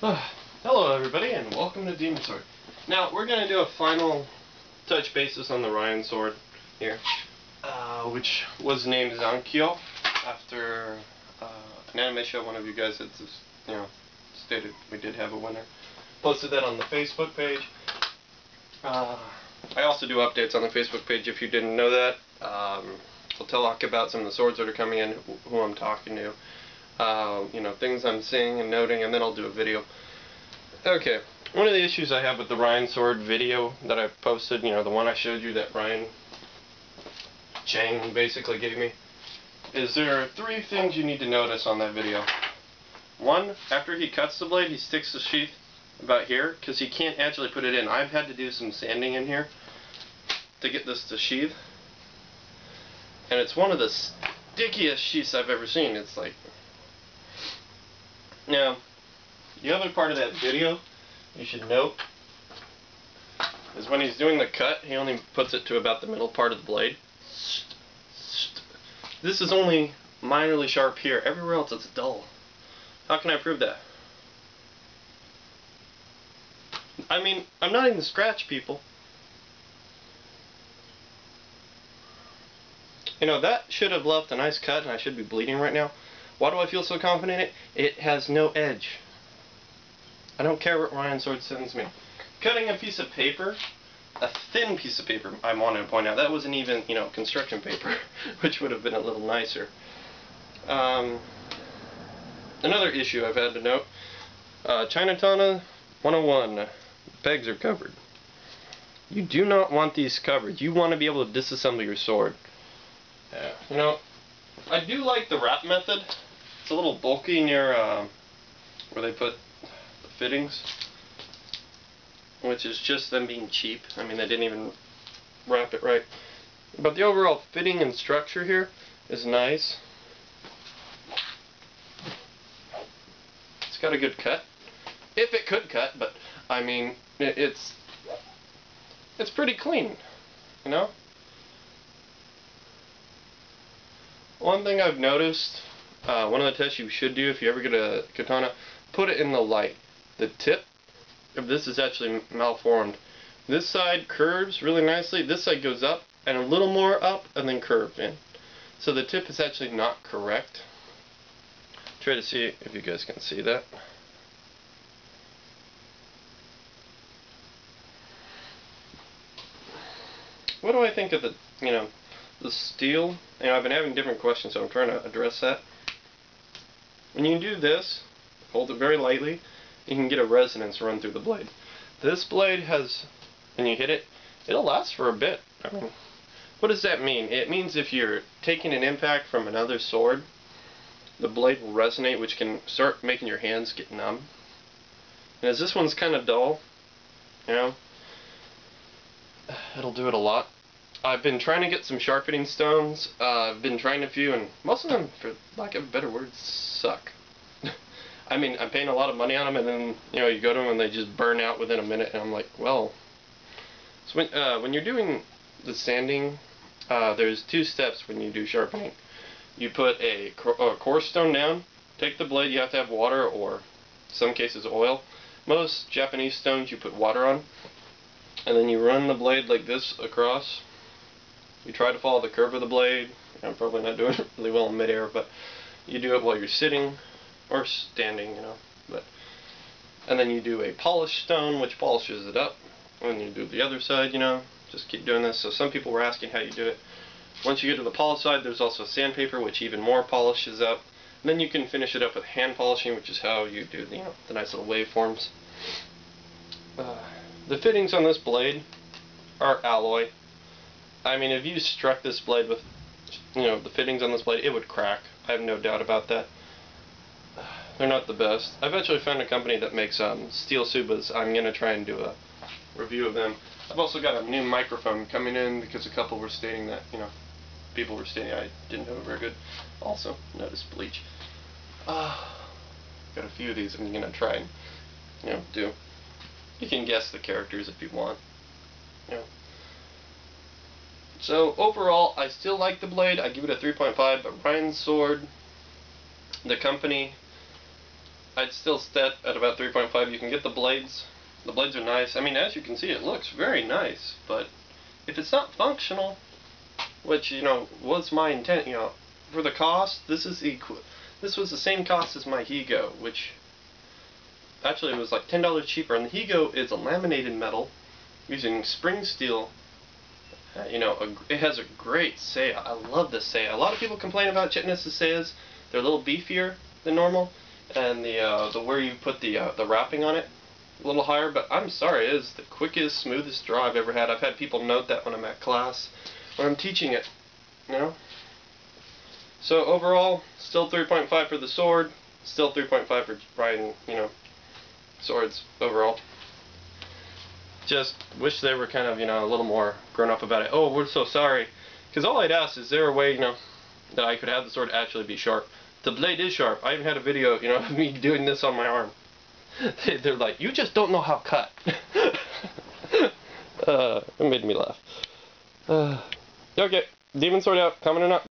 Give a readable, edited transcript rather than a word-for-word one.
Hello everybody and welcome to Demon Sword. Now we're going to do a final touch basis on the Ryan sword here, which was named Zankyo after an anime show. One of you guys had stated we did have a winner. Posted that on the Facebook page. I also do updates on the Facebook page if you didn't know that. I'll talk about some of the swords that are coming in, who I'm talking to. Things I'm seeing and noting, and then I'll do a video. Okay, one of the issues I have with the Ryan sword video that I posted, the one I showed you that Ryan Chang basically gave me, is there are three things you need to notice on that video. One, after he cuts the blade, he sticks the sheath about here, because he can't actually put it in. I've had to do some sanding in here to get this to sheath, and it's one of the stickiest sheaths I've ever seen. It's like... Now, the other part of that video you should note is when he's doing the cut, he only puts it to about the middle part of the blade. This is only minorly sharp here. Everywhere else it's dull. How can I prove that? I mean, I'm not even scratch people. That should have left a nice cut and I should be bleeding right now. Why do I feel so confident in it? It has no edge. I don't care what Ryan sword sends me. Cutting a piece of paper, a thin piece of paper, I wanted to point out. That wasn't even, construction paper, which would have been a little nicer. Another issue I've had to note, Chinatana 101, the pegs are covered. You do not want these covered. You want to be able to disassemble your sword. I do like the wrap method. It's a little bulky near where they put the fittings, which is just them being cheap. I mean, they didn't even wrap it right. But the overall fitting and structure here is nice. It's got a good cut. If it could cut, but I mean, it's pretty clean, One thing I've noticed, one of the tests you should do if you ever get a katana, put it in the light. The tip of this is actually malformed. This side curves really nicely, this side goes up and a little more up and then curved in. So the tip is actually not correct. Try to see if you guys can see that. What do I think of the steel? I've been having different questions, so I'm trying to address that. When you do this, hold it very lightly, you can get a resonance run through the blade. This blade has, when you hit it, it'll last for a bit. I mean, what does that mean? It means if you're taking an impact from another sword, the blade will resonate, which can start making your hands get numb. And as this one's kind of dull, it'll do it a lot. I've been trying to get some sharpening stones. I've been trying a few, and most of them, for lack of a better word, suck. I mean, I'm paying a lot of money on them, and then you go to them and they just burn out within a minute, and I'm like, well. So when you're doing the sanding, there's two steps when you do sharpening. You put a coarse stone down, take the blade. You have to have water or, in some cases, oil. Most Japanese stones you put water on, and then you run the blade like this across. You try to follow the curve of the blade. I'm probably not doing it really well in midair, but you do it while you're sitting or standing, and then you do a polished stone, which polishes it up. And you do the other side, just keep doing this. So some people were asking how you do it. Once you get to the polished side, there's also sandpaper, which even more polishes up. And then you can finish it up with hand polishing, which is how you do the nice little waveforms. The fittings on this blade are alloy. I mean, if you struck this blade with, the fittings on this blade, it would crack. I have no doubt about that. They're not the best. I've actually found a company that makes steel subas. I'm going to try and do a review of them. I've also got a new microphone coming in because a couple were stating that, people were stating I didn't have it very good. Also, notice bleach. Got a few of these I'm going to try and, do. You can guess the characters if you want. So overall, I still like the blade. I give it a 3.5, but Ryan sword, the company, I'd still set at about 3.5. You can get the blades. The blades are nice. I mean, as you can see, it looks very nice, but if it's not functional, which, you know, was my intent, you know, for the cost, this was the same cost as my Higo, which actually was like $10 cheaper, and the Higo is a laminated metal using spring steel. You know, it has a great Seiya. I love this Seiya. A lot of people complain about Chitinous Seiyas. They're a little beefier than normal, and the where you put the wrapping on it a little higher. But I'm sorry, it is the quickest, smoothest draw I've ever had. I've had people note that when I'm at class, when I'm teaching it. You know. So overall, still 3.5 for the sword. Still 3.5 for riding. You know, swords overall. Just wish they were kind of, you know, a little more grown up about it. Oh, we're so sorry. Because all I'd ask, is there a way, you know, that I could have the sword actually be sharp? The blade is sharp. I even had a video, you know, of me doing this on my arm. They're like, you just don't know how cut. It made me laugh. Okay, Demon Sword out, coming or not.